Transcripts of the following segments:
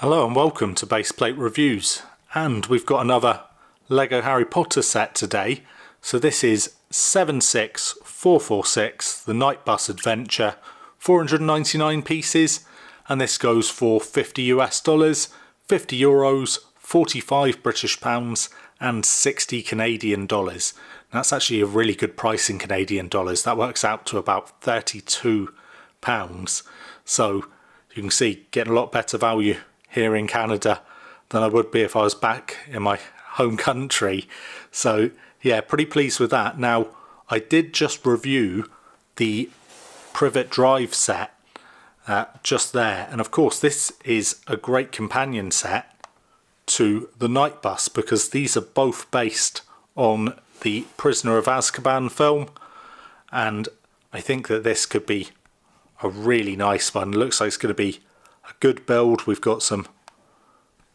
Hello and welcome to Baseplate Reviews, and we've got another Lego Harry Potter set today. So this is 76446, the Night Bus Adventure, 499 pieces, and this goes for 50 US dollars, 50 euros, 45 British pounds and 60 Canadian dollars. That's actually a really good price in Canadian dollars. That works out to about 32 pounds. So you can see, getting a lot better value here in Canada than I would be if I was back in my home country. So yeah, pretty pleased with that. Now, I did just review the Privet Drive set just there, and of course this is a great companion set to the Night Bus because these are both based on the Prisoner of Azkaban film, and I think that this could be a really nice one. It looks like it's going to be a good build. We've got some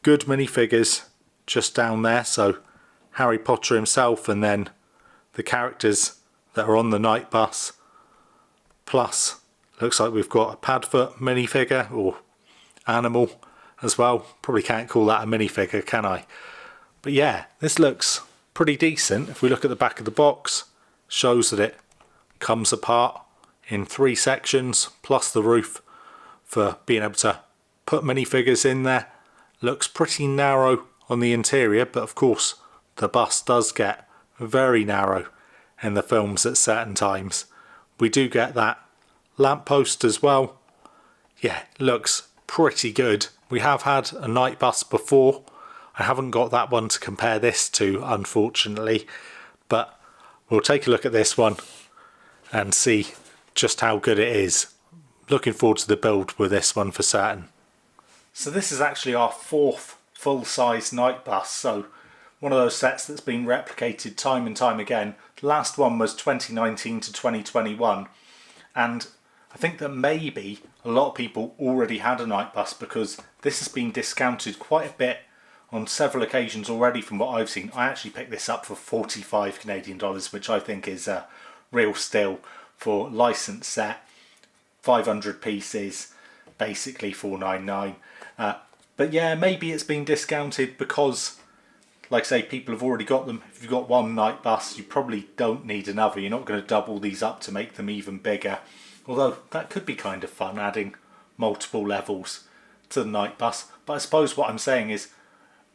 good minifigures just down there, so Harry Potter himself and then the characters that are on the Night Bus, plus looks like we've got a Padfoot minifigure or animal as well. Probably can't call that a minifigure, can I? But yeah, this looks pretty decent. If we look at the back of the box, shows that it comes apart in 3 sections plus the roof for being able to put minifigures in there. Looks pretty narrow on the interior, but of course the bus does get very narrow in the films at certain times. We do get that lamppost as well. Yeah, looks pretty good. We have had a Night Bus before. I haven't got that one to compare this to, unfortunately, but we'll take a look at this one and see just how good it is. Looking forward to the build with this one for certain. So this is actually our 4th full-size Night Bus, so one of those sets that's been replicated time and time again. The last one was 2019 to 2021, and I think that maybe a lot of people already had a Night Bus because this has been discounted quite a bit on several occasions already from what I've seen. I actually picked this up for 45 Canadian dollars, which I think is a real steal for licensed set. 500 pieces, basically 499. But yeah, maybe it's been discounted because, like I say, people have already got them. If you've got one Night Bus, you probably don't need another. You're not going to double these up to make them even bigger. Although that could be kind of fun, adding multiple levels to the Night Bus. But I suppose what I'm saying is,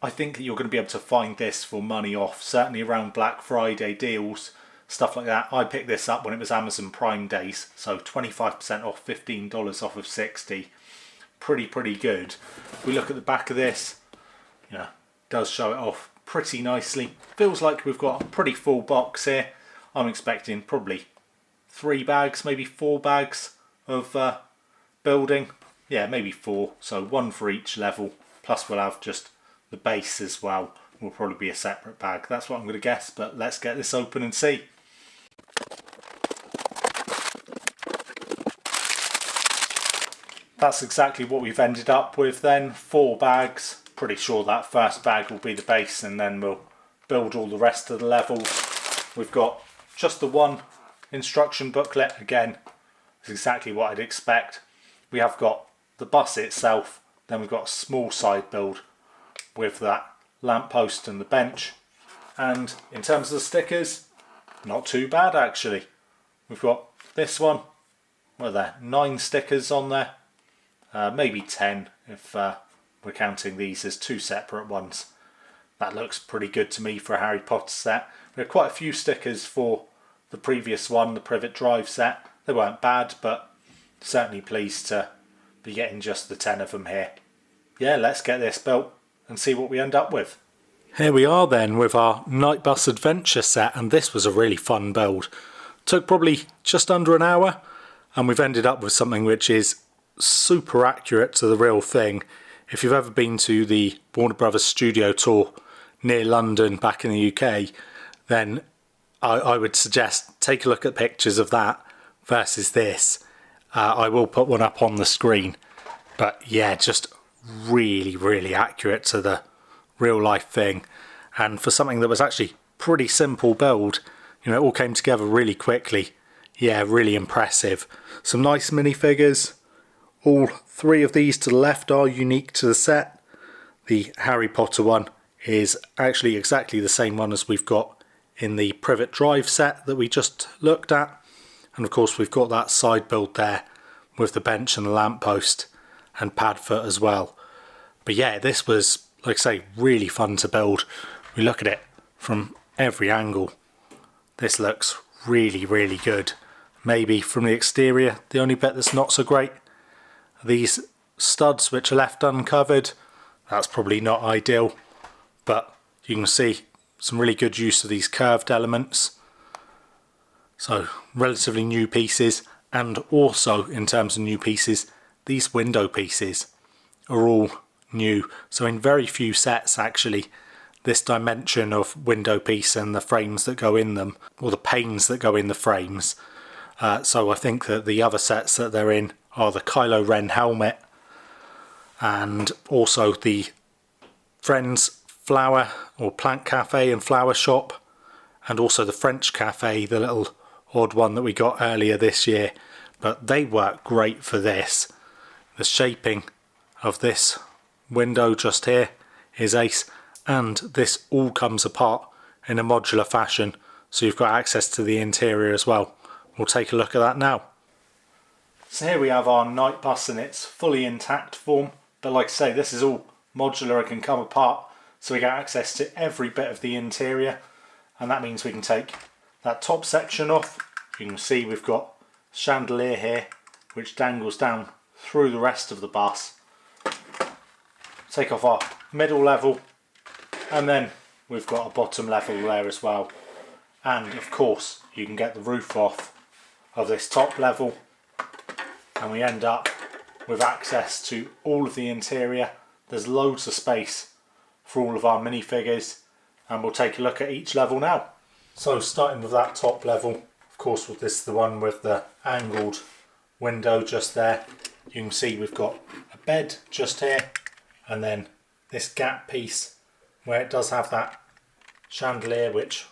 I think that you're going to be able to find this for money off, certainly around Black Friday deals, stuff like that. I picked this up when it was Amazon Prime days, so 25% off, $15 off of 60. Pretty good. If we look at the back of this, yeah, does show it off pretty nicely. Feels like we've got a pretty full box here. I'm expecting probably 3 bags, maybe 4 bags of building. Yeah, maybe 4, so 1 for each level, plus we'll have just the base as well. Will probably be a separate bag. That's what I'm going to guess, but let's get this open and see. That's exactly what we've ended up with then, 4 bags. Pretty sure that first bag will be the base and then we'll build all the rest of the levels. We've got just the one instruction booklet. Again, it's exactly what I'd expect. We have got the bus itself, then we've got a small side build with that lamppost and the bench. And in terms of the stickers, not too bad actually. We've got this one, what are there, 9 stickers on there. Maybe 10 if we're counting these as 2 separate ones. That looks pretty good to me for a Harry Potter set. We had quite a few stickers for the previous one, the Privet Drive set. They weren't bad, but certainly pleased to be getting just the 10 of them here. Yeah, let's get this built and see what we end up with. Here we are then with our Night Bus Adventure set, and this was a really fun build. Took probably just under an hour, and we've ended up with something which is super accurate to the real thing. If you've ever been to the Warner Brothers studio tour near London back in the UK, then I would suggest take a look at pictures of that versus this. I will put one up on the screen, but yeah, just really accurate to the real life thing. And for something that was actually pretty simple build, you know, it all came together really quickly. Yeah, really impressive. Some nice minifigures. All 3 of these to the left are unique to the set. the Harry Potter one is actually exactly the same one as we've got in the Privet Drive set that we just looked at. And of course we've got that side build there with the bench and the lamppost and pad foot as well. But yeah, this was, like I say, really fun to build. We look at it from every angle. This looks really, really good. Maybe from the exterior, the only bit that's not so great, these studs which are left uncovered. That's probably not ideal, but you can see some really good use of these curved elements. So relatively new pieces, and also in terms of new pieces, these window pieces are all new. So in very few sets actually, this dimension of window piece and the frames that go in them, or the panes that go in the frames. So I think that the other sets that they're in are the Kylo Ren helmet, and also the Friends Flower or Plant Cafe and Flower Shop, and also the French Cafe, the little odd one that we got earlier this year. But they work great for this. The shaping of this window just here is ace, and this all comes apart in a modular fashion, so you've got access to the interior as well. We'll take a look at that now. So here we have our night bus in its fully intact form, but like I say, this is all modular and can come apart, so we get access to every bit of the interior, and that means we can take that top section off. You can see we've got chandelier here which dangles down through the rest of the bus. Take off our middle level, and then we've got a bottom level there as well. And of course you can get the roof off of this top level, and we end up with access to all of the interior. There's loads of space for all of our minifigures, and we'll take a look at each level now. So starting with that top level, of course with this, the one with the angled window just there, you can see we've got a bed just here, and then this gap piece where it does have that chandelier which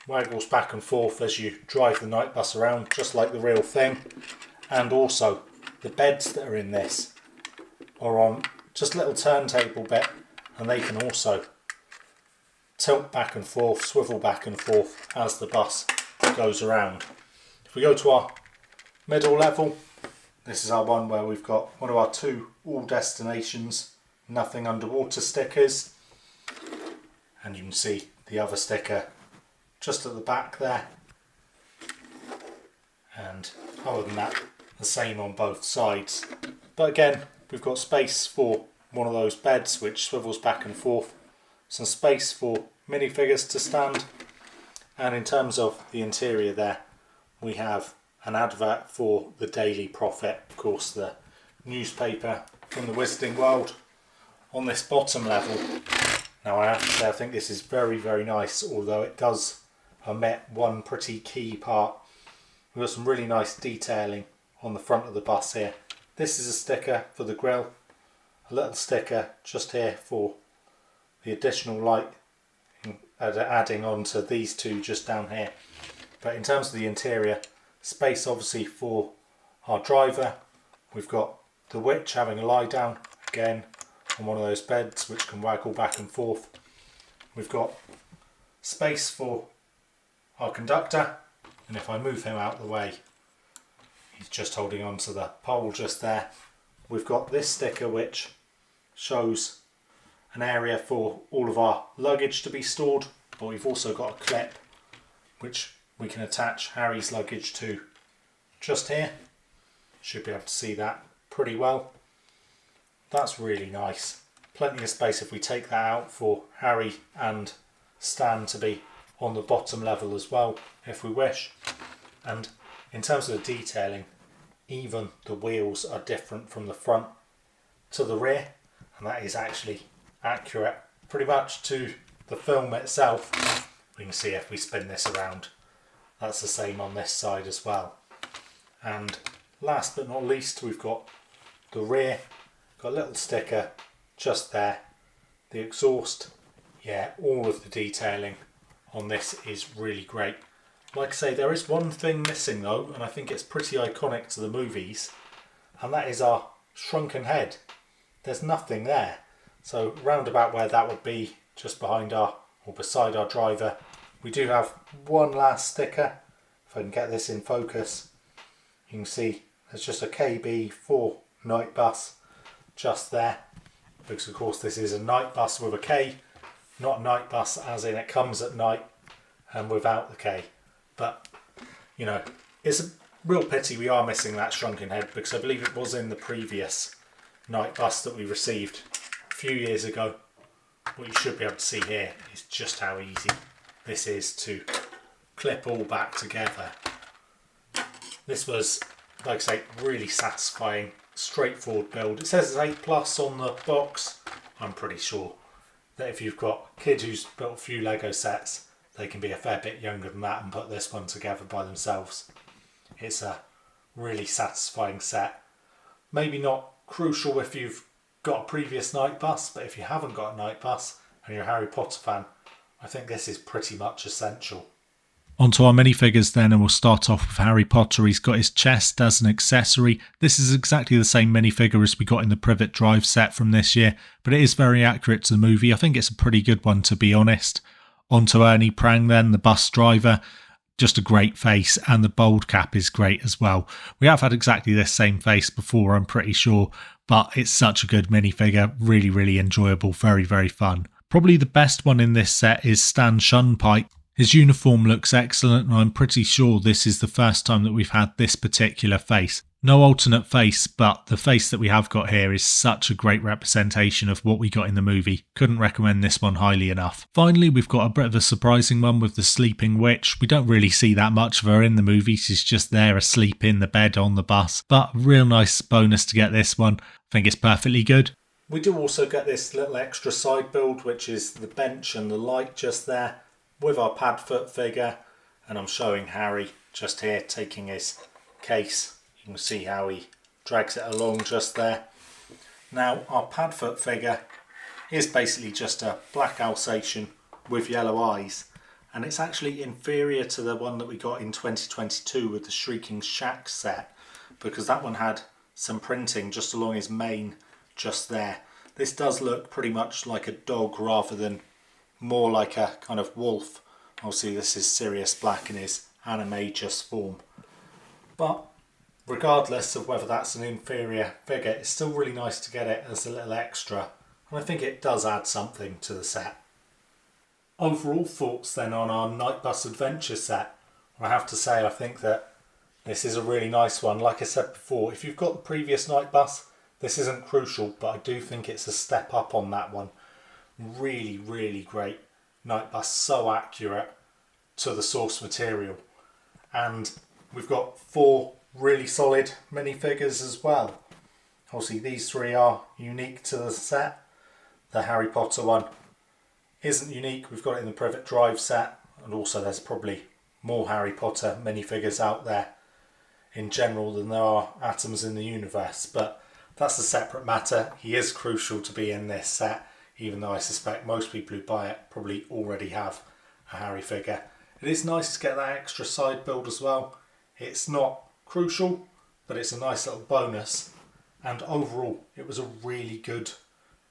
waggles back and forth as you drive the night bus around, just like the real thing. And also the beds that are in this are on just a little turntable bit, and they can also tilt back and forth, swivel back and forth as the bus goes around. If we go to our middle level, this is our one where we've got one of our two all destinations nothing underwater stickers, and you can see the other sticker just at the back there, and other than that the same on both sides. But again, we've got space for one of those beds which swivels back and forth, some space for minifigures to stand, and in terms of the interior there we have an advert for the Daily Prophet, of course the newspaper from the Wizarding World, on this bottom level. Now I have to say I think this is very, very nice, although it does omit one pretty key part. We've got some really nice detailing on the front of the bus here. This is a sticker for the grille, a little sticker just here for the additional light, adding on to these two just down here. But in terms of the interior, space obviously for our driver. We've got the witch having a lie down again on one of those beds which can waggle back and forth. We've got space for our conductor, and if I move him out of the way, he's just holding on to the pole just there. We've got this sticker which shows an area for all of our luggage to be stored, but we've also got a clip which we can attach Harry's luggage to just here. Should be able to see that pretty well. That's really nice. Plenty of space if we take that out for Harry and Stan to be on the bottom level as well if we wish. And in terms of the detailing, even the wheels are different from the front to the rear, and that is actually accurate pretty much to the film itself. We can see if we spin this around, that's the same on this side as well. And last but not least, we've got the rear, got a little sticker just there, the exhaust. Yeah, all of the detailing on this is really great. Like I say, there is one thing missing though, and I think it's pretty iconic to the movies, and that is our shrunken head. There's nothing there. So round about where that would be, just behind our, or beside our driver, we do have one last sticker. If I can get this in focus, you can see there's just a KB for night bus just there, because of course this is a night bus with a K, not a night bus as in it comes at night and without the K. But you know, it's a real pity we are missing that shrunken head, because I believe it was in the previous night bus that we received a few years ago. What you should be able to see here is just how easy this is to clip all back together. This was, like I say, really satisfying, straightforward build. It says it's 8+ on the box. I'm pretty sure that if you've got kids who's built a few Lego sets, they can be a fair bit younger than that and put this one together by themselves. It's a really satisfying set. Maybe not crucial if you've got a previous night bus, but if you haven't got a night bus and you're a Harry Potter fan, I think this is pretty much essential. Onto our minifigures then, and we'll start off with Harry Potter. He's got his chest as an accessory. This is exactly the same minifigure as we got in the Privet Drive set from this year, but it is very accurate to the movie. I think it's a pretty good one, to be honest. Onto Ernie Prang then, the bus driver. Just a great face, and the bold cap is great as well. We have had exactly this same face before, I'm pretty sure, but it's such a good minifigure. Really, really enjoyable. Very, very fun. Probably the best one in this set is Stan Shunpike. His uniform looks excellent, and I'm pretty sure this is the first time that we've had this particular face. No alternate face, but the face that we have got here is such a great representation of what we got in the movie. Couldn't recommend this one highly enough. Finally, we've got a bit of a surprising one with the Sleeping Witch. We don't really see that much of her in the movie. She's just there asleep in the bed on the bus. But real nice bonus to get this one. I think it's perfectly good. We do also get this little extra side build, which is the bench and the light just there, with our Padfoot figure, and I'm showing Harry just here taking his case. You can see how he drags it along just there. Now our Padfoot figure is basically just a black Alsatian with yellow eyes, and it's actually inferior to the one that we got in 2022 with the Shrieking Shack set, because that one had some printing just along his mane just there. This does look pretty much like a dog rather than more like a kind of wolf. Obviously this is Sirius Black in his animagus form. But regardless of whether that's an inferior figure, it's still really nice to get it as a little extra. And I think it does add something to the set. Overall thoughts then on our Night Bus Adventure set. I have to say I think that this is a really nice one. Like I said before, if you've got the previous Night Bus, this isn't crucial, but I do think it's a step up on that one. Really, really great night bus, so accurate to the source material. And we've got 4 really solid minifigures as well. Obviously these 3 are unique to the set. The Harry Potter one isn't unique. We've got it in the Privet Drive set, and also there's probably more Harry Potter minifigures out there in general than there are atoms in the universe, but that's a separate matter. He is crucial to be in this set, even though I suspect most people who buy it probably already have a Harry figure. It is nice to get that extra side build as well. It's not crucial, but it's a nice little bonus. And overall, it was a really good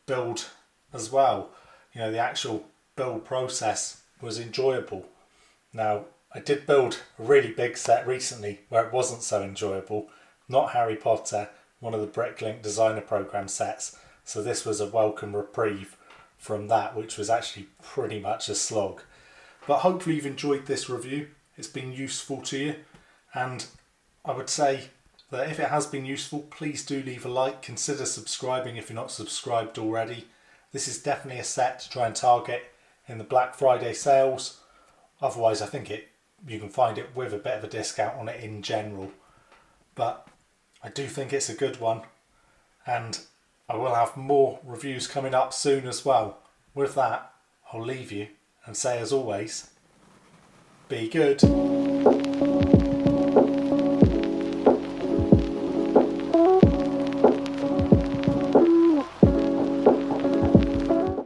build as well. You know, the actual build process was enjoyable. Now, I did build a really big set recently where it wasn't so enjoyable. Not Harry Potter, one of the Bricklink Designer Programme sets. So this was a welcome reprieve from that, which was actually pretty much a slog. But hopefully you've enjoyed this review. It's been useful to you. And I would say that if it has been useful, please do leave a like. Consider subscribing if you're not subscribed already. This is definitely a set to try and target in the Black Friday sales. Otherwise, I think you can find it with a bit of a discount on it in general. But I do think it's a good one. And I will have more reviews coming up soon as well. With that, I'll leave you and say as always, be good.